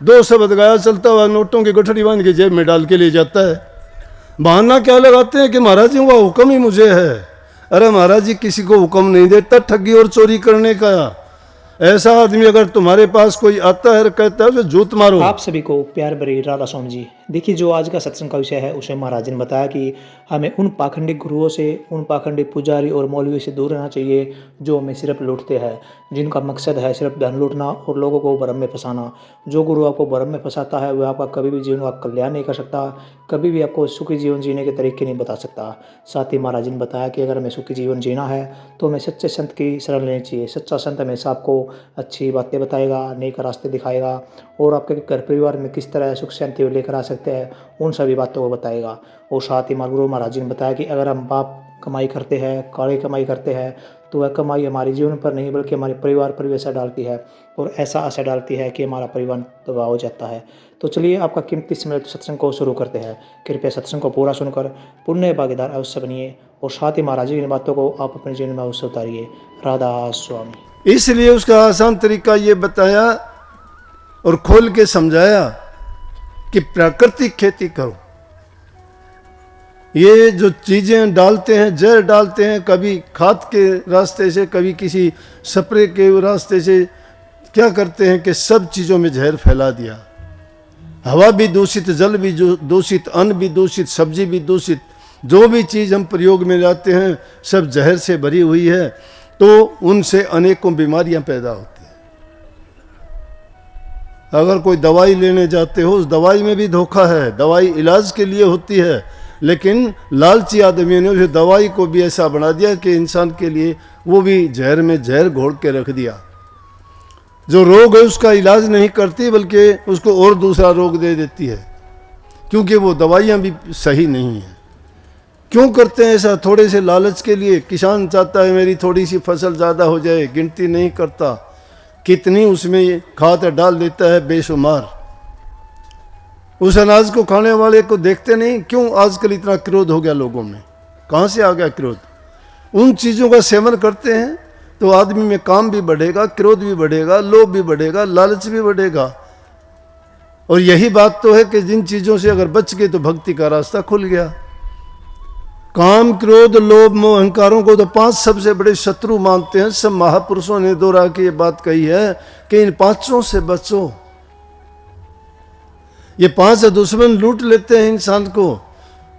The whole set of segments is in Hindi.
2 शब्द गाया, चलता हुआ नोटों की गठरी बांध के जेब में डाल के ले जाता है। बहाना क्या लगाते हैं कि महाराज जी का हुक्म ही मुझे है। अरे महाराज जी किसी को हुक्म नहीं देता ठगी और चोरी करने का। ऐसा आदमी अगर तुम्हारे पास कोई आता है और कहता है उसे जूत मारो। आप सभी को प्यार भरी राधा स्वामी जी। देखिए, जो आज का सत्संग का विषय है उसमें महाराज जी ने बताया कि हमें उन पाखंडी गुरुओं से, उन पाखंडी पुजारी और मौलवी से दूर रहना चाहिए जो हमें सिर्फ लूटते हैं, जिनका मकसद है सिर्फ धन लूटना और लोगों को भ्रम में फंसाना। जो गुरु आपको भ्रम में फंसाता है वह आपका कभी भी जीवन का कल्याण नहीं कर सकता, कभी भी आपको सुखी जीवन जीने के तरीके नहीं बता सकता। साथ ही महाराज जी ने बताया कि अगर हमें सुखी जीवन जीना है तो हमें सच्चे संत की शरण लेनी चाहिए। सच्चा संत हमेशा आपको अच्छी बातें बताएगा, नेक रास्ते दिखाएगा और आपके घर परिवार में किस तरह सुख शांति लेकर आ सकते हैं उन सभी बातों को बताएगा। और साथ ही गुरु महाराज जी ने बताया कि अगर हम पाप कमाई करते हैं, काली कमाई करते हैं, तो वह कमाई हमारे जीवन पर नहीं बल्कि हमारे परिवार पर भी असर डालती है और ऐसा असर डालती है कि हमारा परिवार तबाह हो जाता है। तो चलिए आपका कीमती समय सत्संग को शुरू करते हैं। कृपया सत्संग को पूरा सुनकर पुण्य भागीदार अवश्य बनिए और साथ ही महाराज जी की बातों को आप अपने जीवन में अवश्य उतारिए। राधा स्वामी। इसलिए उसका आसान तरीका ये बताया और खोल के समझाया कि प्राकृतिक खेती करो। ये जो चीजें डालते हैं, जहर डालते हैं, कभी खाद के रास्ते से, कभी किसी स्प्रे के रास्ते से, क्या करते हैं कि सब चीजों में जहर फैला दिया। हवा भी दूषित, जल भी दूषित, अन्न भी दूषित, सब्जी भी दूषित, जो भी चीज हम प्रयोग में लाते हैं सब जहर से भरी हुई है। तो उनसे अनेकों बीमारियां पैदा होती हैं। अगर कोई दवाई लेने जाते हो, उस दवाई में भी धोखा है। दवाई इलाज के लिए होती है, लेकिन लालची आदमियों ने उस दवाई को भी ऐसा बना दिया कि इंसान के लिए वो भी जहर में जहर घोल के रख दिया। जो रोग है उसका इलाज नहीं करती बल्कि उसको और दूसरा रोग दे देती है, क्योंकि वो दवाइयाँ भी सही नहीं हैं। क्यों करते हैं ऐसा? थोड़े से लालच के लिए। किसान चाहता है मेरी थोड़ी सी फसल ज़्यादा हो जाए, गिनती नहीं करता कितनी उसमें खाद डाल देता है बेशुमार। उस अनाज को खाने वाले को देखते नहीं। क्यों आजकल इतना क्रोध हो गया लोगों में? कहाँ से आ गया क्रोध? उन चीज़ों का सेवन करते हैं तो आदमी में काम भी बढ़ेगा, क्रोध भी बढ़ेगा, लोभ भी बढ़ेगा, लालच भी बढ़ेगा। और यही बात तो है कि जिन चीज़ों से अगर बच गए तो भक्ति का रास्ता खुल गया। काम, क्रोध, लोभ, मोह, अहंकारों को तो 5 सबसे बड़े शत्रु मानते हैं। सब महापुरुषों ने दोहरा के ये बात कही है कि इन 5 से बचो। ये 5 दुश्मन लूट लेते हैं इंसान को।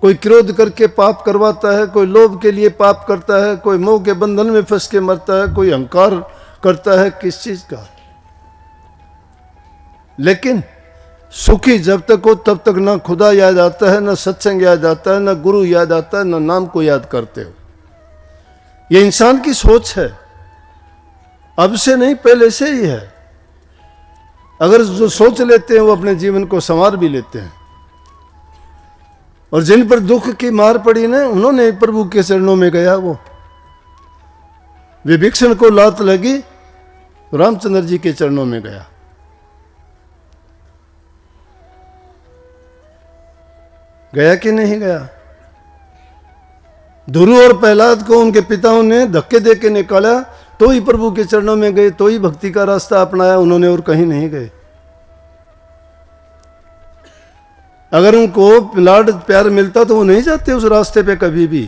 कोई क्रोध करके पाप करवाता है, कोई लोभ के लिए पाप करता है, कोई मोह के बंधन में फंस के मरता है, कोई अहंकार करता है किस चीज का। लेकिन सुखी जब तक हो तब तक ना खुदा याद आता है, ना सत्संग याद आता है, ना गुरु याद आता है, ना नाम को याद करते हो। ये इंसान की सोच है, अब से नहीं पहले से ही है। अगर जो सोच लेते हैं वो अपने जीवन को संवार भी लेते हैं। और जिन पर दुख की मार पड़ी ना, उन्होंने प्रभु के चरणों में गया। वो विभीषण को लात लगी, रामचंद्र जी के चरणों में गया। गया कि नहीं गया? ध्रुव और प्रहलाद को उनके पिताओं ने धक्के दे के निकाला तो ही प्रभु के चरणों में गए, तो ही भक्ति का रास्ता अपनाया उन्होंने, और कहीं नहीं गए। अगर उनको लाड प्यार मिलता तो वो नहीं जाते उस रास्ते पे कभी भी।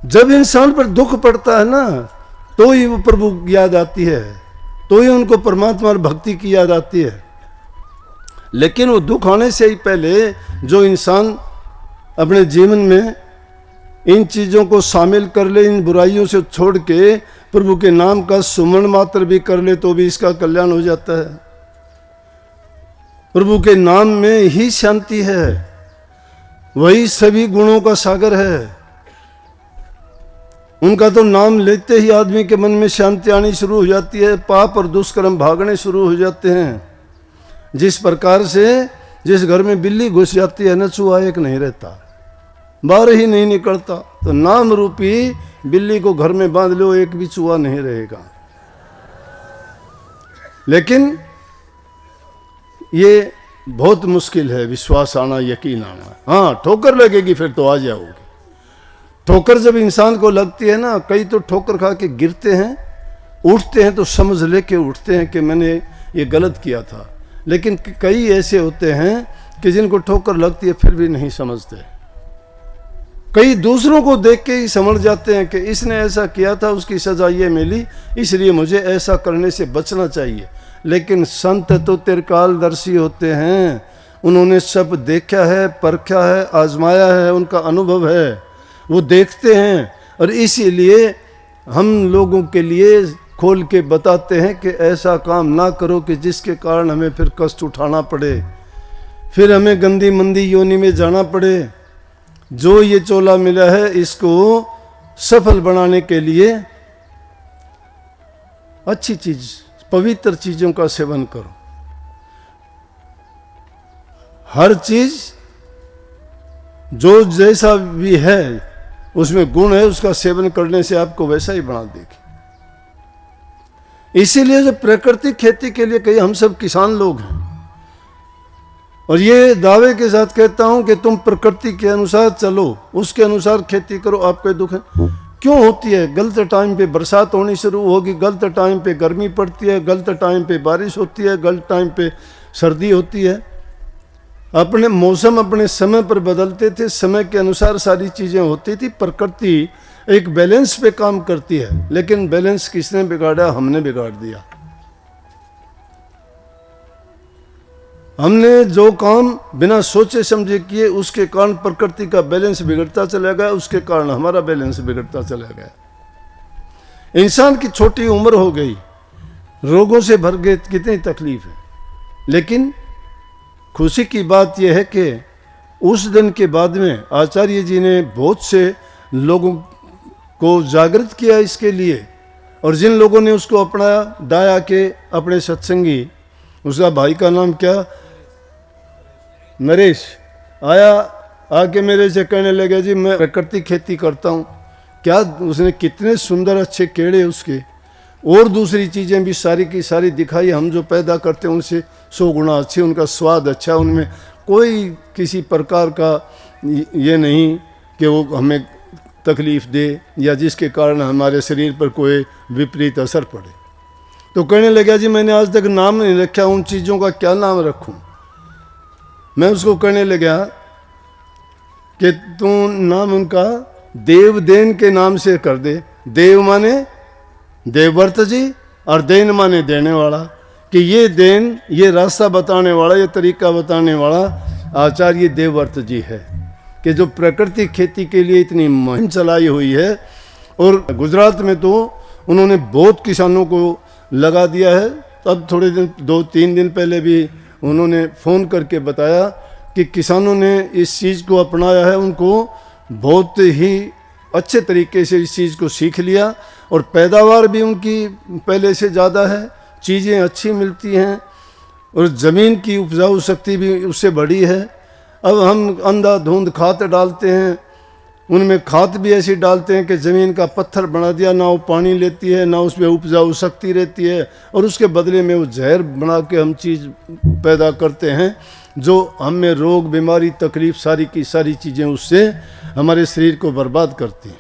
जब इंसान पर दुख पड़ता है ना, तो ही वो प्रभु की याद आती है, तो ही उनको परमात्मा और भक्ति की याद आती है। लेकिन वो दुख आने से ही पहले जो इंसान अपने जीवन में इन चीज़ों को शामिल कर ले, इन बुराइयों से छोड़ के प्रभु के नाम का सुमरण मात्र भी कर ले, तो भी इसका कल्याण हो जाता है। प्रभु के नाम में ही शांति है, वही सभी गुणों का सागर है। उनका तो नाम लेते ही आदमी के मन में शांति आनी शुरू हो जाती है, पाप और दुष्कर्म भागने शुरू हो जाते हैं। जिस प्रकार से जिस घर में बिल्ली घुस जाती है न, चूहा एक नहीं रहता, बाहर ही नहीं निकलता। तो नाम रूपी बिल्ली को घर में बांध लो, एक भी चूहा नहीं रहेगा। लेकिन ये बहुत मुश्किल है, विश्वास आना, यकीन आना। हाँ, ठोकर लगेगी फिर तो आ जाओगे। ठोकर जब इंसान को लगती है ना, कई तो ठोकर खा के गिरते हैं, उठते हैं तो समझ लेके उठते हैं कि मैंने ये गलत किया था। लेकिन कई ऐसे होते हैं कि जिनको ठोकर लगती है फिर भी नहीं समझते। कई दूसरों को देख के ही समझ जाते हैं कि इसने ऐसा किया था, उसकी सजा ये मिली, इसलिए मुझे ऐसा करने से बचना चाहिए। लेकिन संत तो त्रिकालदर्शी होते हैं, उन्होंने सब देखा है, परखा है, आजमाया है, उनका अनुभव है, वो देखते हैं और इसीलिए हम लोगों के लिए खोल के बताते हैं कि ऐसा काम ना करो कि जिसके कारण हमें फिर कष्ट उठाना पड़े, फिर हमें गंदी मंदी योनि में जाना पड़े। जो ये चोला मिला है इसको सफल बनाने के लिए अच्छी चीज, पवित्र चीजों का सेवन करो। हर चीज जो जैसा भी है उसमें गुण है, उसका सेवन करने से आपको वैसा ही बना देगी। इसीलिए जो प्राकृतिक खेती के लिए कई हम सब किसान लोग हैं और ये दावे के साथ कहता हूं कि तुम प्रकृति के अनुसार चलो, उसके अनुसार खेती करो, आपको दुख है क्यों होती है? गलत टाइम पे बरसात होनी शुरू होगी, गलत टाइम पे गर्मी पड़ती है, गलत टाइम पे बारिश होती है, गलत टाइम पे सर्दी होती है। अपने मौसम अपने समय पर बदलते थे, समय के अनुसार सारी चीजें होती थी। प्रकृति एक बैलेंस पे काम करती है, लेकिन बैलेंस किसने बिगाड़ा? हमने बिगाड़ दिया। हमने जो काम बिना सोचे समझे किए उसके कारण प्रकृति का बैलेंस बिगड़ता चला गया, उसके कारण हमारा बैलेंस बिगड़ता चला गया। इंसान की छोटी उम्र हो गई, रोगों से भर गए, कितनी तकलीफ है। लेकिन खुशी की बात यह है कि उस दिन के बाद में आचार्य जी ने बहुत से लोगों को जागृत किया इसके लिए, और जिन लोगों ने उसको अपनाया, डाया के अपने सत्संगी, उसका भाई का नाम क्या, नरेश, आया, आके मेरे से कहने लगे जी मैं प्राकृतिक खेती करता हूँ। क्या उसने कितने सुंदर अच्छे केड़े उसके, और दूसरी चीज़ें भी सारी की सारी दिखाई। हम जो पैदा करते हैं उनसे 100 गुना अच्छे, उनका स्वाद अच्छा, उनमें कोई किसी प्रकार का ये नहीं कि वो हमें तकलीफ़ दे या जिसके कारण हमारे शरीर पर कोई विपरीत असर पड़े। तो कहने लगा जी मैंने आज तक नाम नहीं रखा, उन चीज़ों का क्या नाम रखूं? मैं उसको कहने लगा कि तू नाम उनका देवदेन के नाम से कर दे। देव माने देवव्रत जी और देन माने देने वाला, कि ये देन, ये रास्ता बताने वाला, ये तरीका बताने वाला आचार्य देवव्रत जी है, कि जो प्राकृतिक खेती के लिए इतनी मुहिम चलाई हुई है। और गुजरात में तो उन्होंने बहुत किसानों को लगा दिया है। तब थोड़े दिन, 2-3 दिन पहले भी उन्होंने फ़ोन करके बताया कि किसानों ने इस चीज़ को अपनाया है, उनको बहुत ही अच्छे तरीके से इस चीज़ को सीख लिया और पैदावार भी उनकी पहले से ज़्यादा है, चीज़ें अच्छी मिलती हैं और ज़मीन की उपजाऊ शक्ति भी उससे बढ़ी है। अब हम अंधाधुंध खाद डालते हैं, उनमें खाद भी ऐसी डालते हैं कि ज़मीन का पत्थर बना दिया, ना वो पानी लेती है, ना उसमें उपजाऊ शक्ति रहती है, और उसके बदले में वो जहर बना के हम चीज़ पैदा करते हैं, जो हमें रोग, बीमारी, तकलीफ, सारी की सारी चीज़ें उससे हमारे शरीर को बर्बाद करती हैं।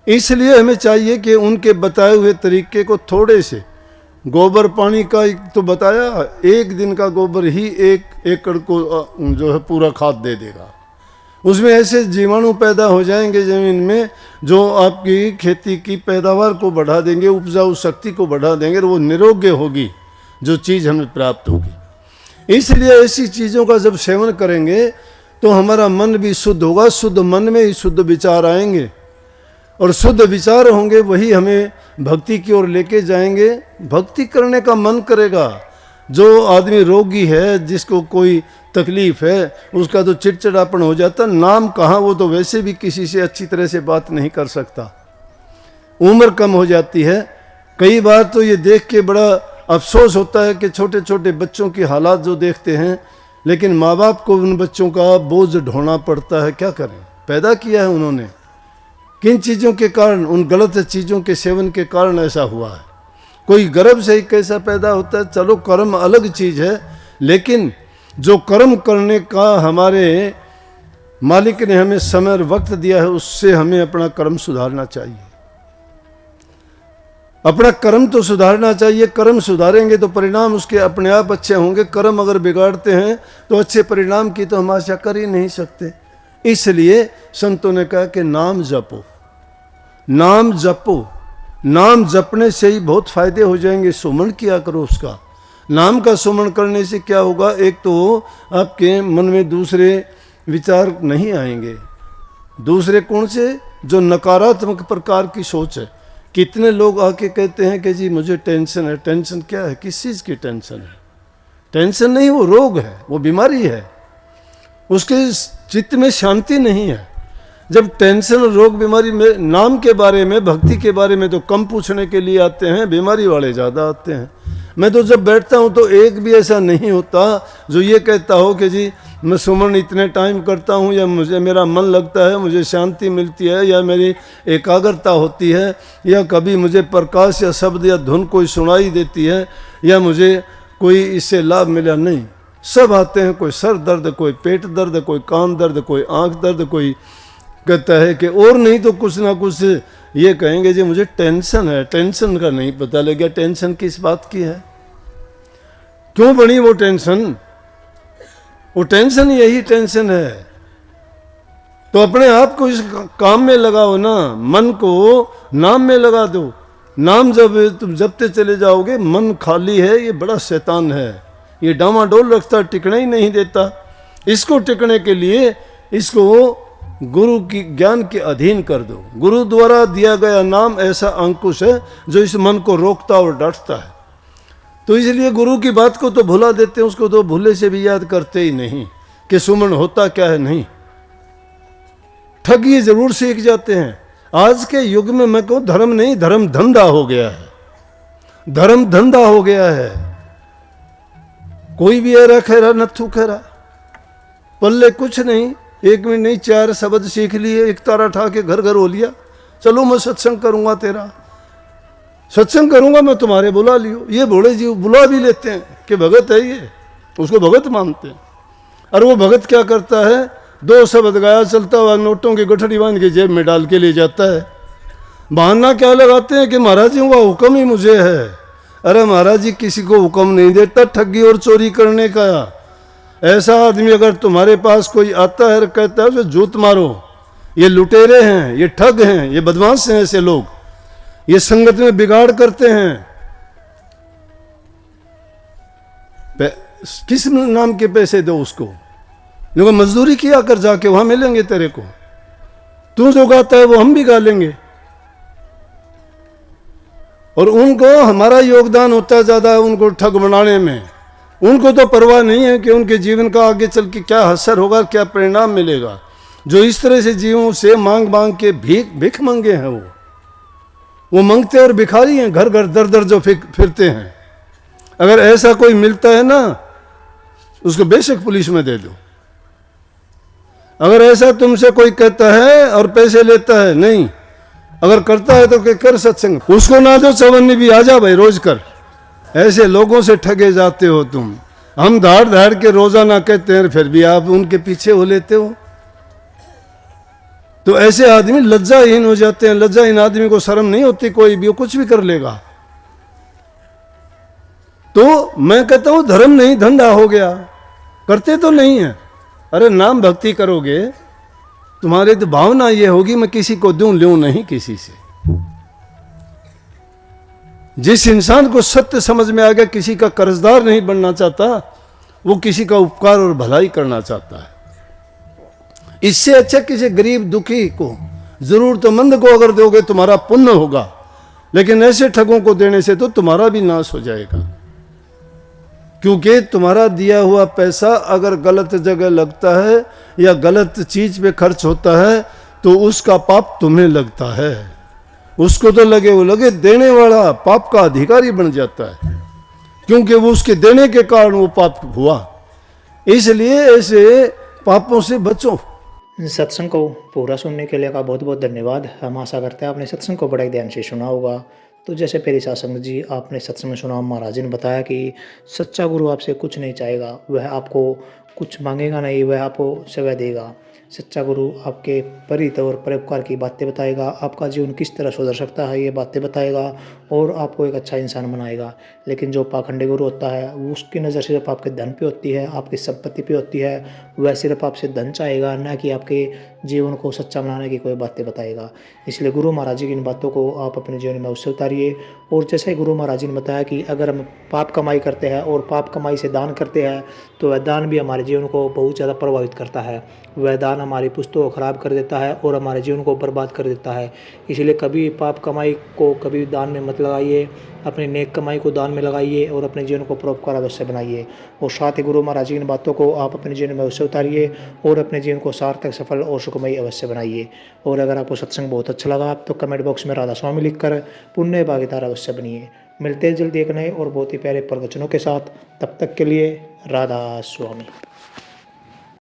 इसलिए हमें चाहिए कि उनके बताए हुए तरीके को थोड़े से, गोबर पानी का तो बताया, 1 दिन का गोबर ही 1 एकड़ को जो है पूरा खाद दे देगा। उसमें ऐसे जीवाणु पैदा हो जाएंगे ज़मीन में जो आपकी खेती की पैदावार को बढ़ा देंगे, उपजाऊ शक्ति को बढ़ा देंगे, और वो निरोग्य होगी जो चीज़ हमें प्राप्त होगी। इसलिए ऐसी चीज़ों का जब सेवन करेंगे तो हमारा मन भी शुद्ध होगा, शुद्ध मन में ही शुद्ध विचार आएंगे, और शुद्ध विचार होंगे वही हमें भक्ति की ओर लेके जाएंगे। भक्ति करने का मन करेगा। जो आदमी रोगी है, जिसको कोई तकलीफ है, उसका तो चिड़चिड़ापन हो जाता, नाम कहाँ, वो तो वैसे भी किसी से अच्छी तरह से बात नहीं कर सकता, उम्र कम हो जाती है। कई बार तो ये देख के बड़ा अफसोस होता है कि छोटे छोटे बच्चों की हालात जो देखते हैं, लेकिन माँ बाप को उन बच्चों का बोझ ढोना पड़ता है। क्या करें, पैदा किया है उन्होंने, किन चीज़ों के कारण, उन गलत चीज़ों के सेवन के कारण ऐसा हुआ है। कोई गर्भ से ही कैसा पैदा होता है, चलो कर्म अलग चीज़ है, लेकिन जो कर्म करने का हमारे मालिक ने हमें समय और वक्त दिया है, उससे हमें अपना कर्म सुधारना चाहिए। अपना कर्म तो सुधारना चाहिए, कर्म सुधारेंगे तो परिणाम उसके अपने आप अच्छे होंगे। कर्म अगर बिगाड़ते हैं तो अच्छे परिणाम की तो हम आशा कर ही नहीं सकते। इसलिए संतों ने कहा कि नाम जपो, नाम जपो। नाम जपने से ही बहुत फायदे हो जाएंगे। सुमन किया करो उसका। नाम का सुमन करने से क्या होगा, एक तो आपके मन में दूसरे विचार नहीं आएंगे। दूसरे कौन से? जो नकारात्मक प्रकार की सोच है। कितने लोग आके कहते हैं कि जी मुझे टेंशन है। टेंशन क्या है? किस चीज़ की टेंशन है? टेंशन नहीं, वो रोग है, वो बीमारी है। उसके चित्त में शांति नहीं है। जब टेंशन, रोग, बीमारी में नाम के बारे में, भक्ति के बारे में तो कम पूछने के लिए आते हैं, बीमारी वाले ज़्यादा आते हैं। मैं तो जब बैठता हूँ तो एक भी ऐसा नहीं होता जो ये कहता हो कि जी मैं सुमन इतने टाइम करता हूँ, या मुझे मेरा मन लगता है, मुझे शांति मिलती है, या मेरी एकाग्रता होती है, या कभी मुझे प्रकाश या शब्द या धुन कोई सुनाई देती है, या मुझे कोई इससे लाभ मिला। नहीं, सब आते हैं। कोई सर दर्द, कोई पेट दर्द, कोई कान दर्द, कोई आँख दर्द, कोई कहता है कि और नहीं तो कुछ ना कुछ ये कहेंगे जी मुझे टेंशन है। टेंशन का नहीं पता लग गया टेंशन किस बात की है, क्यों बनी वो टेंशन। वो टेंशन यही टेंशन है। तो अपने आप को इस काम में लगाओ ना, मन को नाम में लगा दो। नाम जब तुम जपते चले जाओगे, मन खाली है, ये बड़ा शैतान है, ये डामाडोल रखता, टिकने ही नहीं देता। इसको टिकने के लिए इसको गुरु की ज्ञान के अधीन कर दो। गुरु द्वारा दिया गया नाम ऐसा अंकुश है जो इस मन को रोकता और डांटता है। तो इसलिए गुरु की बात को तो भुला देते हैं, उसको तो भूले से भी याद करते ही नहीं कि सुमन होता क्या है। नहीं, ठगी जरूर सीख जाते हैं। आज के युग में मैं कहूँ धर्म नहीं, धर्म धंधा हो गया है। धर्म धंधा हो गया है। कोई भी ऐरा खैरा नथु खैरा, पल्ले कुछ नहीं, एक मिनट नहीं, 4 शब्द सीख लिए, एक तारा ठा के घर घर हो लिया। चलो मैं सत्संग करूंगा, तेरा सत्संग करूंगा मैं, तुम्हारे बुला लियो। ये भोले जी बुला भी लेते हैं कि भगत है, ये उसको भगत मानते हैं। और वो भगत क्या करता है, 2 शब्द गाया, चलता हुआ नोटों की गठड़ी बांध के जेब में डाल के ले जाता है। बहाना क्या लगाते हैं कि महाराज जी का हुक्म ही मुझे है। अरे महाराज जी किसी को हुक्म नहीं देता ठगी और चोरी करने का। ऐसा आदमी अगर तुम्हारे पास कोई आता है और कहता है उसे जूत मारो, ये लुटेरे हैं, ये ठग हैं, ये बदमाश हैं, ऐसे लोग ये संगत में बिगाड़ करते हैं, किस नाम के पैसे दो उसको? देखो मजदूरी किया कर, जाके वहां मिलेंगे तेरे को। तू जो गाता है वो हम भी गा लेंगे। और उनको हमारा योगदान होता है ज्यादा उनको ठग बनाने में। उनको तो परवाह नहीं है कि उनके जीवन का आगे चल के क्या असर होगा, क्या परिणाम मिलेगा। जो इस तरह से जीवों से मांग मांग के भीख मंगे हैं, वो मांगते और भिखारी हैं, घर घर दर दर जो फिरते हैं। अगर ऐसा कोई मिलता है ना, उसको बेशक पुलिस में दे दो। अगर ऐसा तुमसे कोई कहता है और पैसे लेता है, नहीं, अगर करता है तो कर सत्संग, उसको ना दो चवन्नी भी, आ जा भाई रोज कर। ऐसे लोगों से ठगे जाते हो तुम। हम धाड़ धाड़ के रोजाना कहते हैं, फिर भी आप उनके पीछे हो लेते हो। तो ऐसे आदमी लज्जाहीन हो जाते हैं। लज्जाहीन आदमी को शर्म नहीं होती, कोई भी कुछ भी कर लेगा। तो मैं कहता हूं धर्म नहीं धंधा हो गया। करते तो नहीं है। अरे नाम भक्ति करोगे, तुम्हारी तो भावना ये होगी मैं किसी को दूं, लूं नहीं किसी से। जिस इंसान को सत्य समझ में आ गया, किसी का कर्जदार नहीं बनना चाहता, वो किसी का उपकार और भलाई करना चाहता है। इससे अच्छा किसी गरीब दुखी को, जरूरतमंद को अगर दोगे तुम्हारा पुण्य होगा। लेकिन ऐसे ठगों को देने से तो तुम्हारा भी नाश हो जाएगा। क्योंकि तुम्हारा दिया हुआ पैसा अगर गलत जगह लगता है या गलत चीज पे खर्च होता है तो उसका पाप तुम्हें लगता है। उसको तो लगे वो लगे, देने वाला पाप का अधिकारी बन जाता है, क्योंकि वो उसके देने के कारण वो पाप हुआ। इसलिए ऐसे पापों से बचो। सत्संग को पूरा सुनने के लिए का बहुत बहुत धन्यवाद। हम आशा करते हैं आपने सत्संग को बड़े ध्यान से सुना होगा। तो जैसे पहले सत्संग जी आपने सत्संग में सुना, महाराज जी ने बताया कि सच्चा गुरु आपसे कुछ नहीं चाहेगा, वह आपको कुछ मांगेगा नहीं, वह आपको सेवा देगा। सच्चा गुरु आपके परित और परोपकार की बातें बताएगा, आपका जीवन किस तरह सुधर सकता है ये बातें बताएगा और आपको एक अच्छा इंसान बनाएगा। लेकिन जो पाखंडी गुरु होता है वो उसकी नज़र सिर्फ आपके धन पे होती है, आपकी संपत्ति पे होती है। वह सिर्फ आपसे धन चाहेगा, ना कि आपके जीवन को सच्चा बनाने की कोई बातें बताएगा। इसलिए गुरु महाराज जी की इन बातों को आप अपने जीवन में अवश्य उतारिए। और जैसे ही गुरु महाराज जी ने बताया कि अगर हम पाप कमाई करते हैं और पाप कमाई से दान करते हैं तो वह दान भी हमारे जीवन को बहुत ज़्यादा प्रभावित करता है। वह दान हमारी पुस्तकों को खराब कर देता है और हमारे जीवन को बर्बाद कर देता है। इसलिए कभी पाप कमाई को कभी दान में मत लगाइए, अपनी नेक कमाई को दान में लगाइए और अपने जीवन को परोपकार अवश्य बनाइए। और साथ ही गुरु महाराज जी की इन बातों को आप अपने जीवन में अवश्य उतारिए और अपने जीवन को सार्थक, सफल और सुखमयी अवश्य बनाइए। और अगर आपको सत्संग बहुत अच्छा लगा तो कमेंट बॉक्स में राधा स्वामी लिखकर पुण्य भागीदार अवश्य बनिए। मिलते हैं जल्दी एक नए और बहुत ही प्यारे प्रवचनों के साथ। तब तक के लिए राधा स्वामी।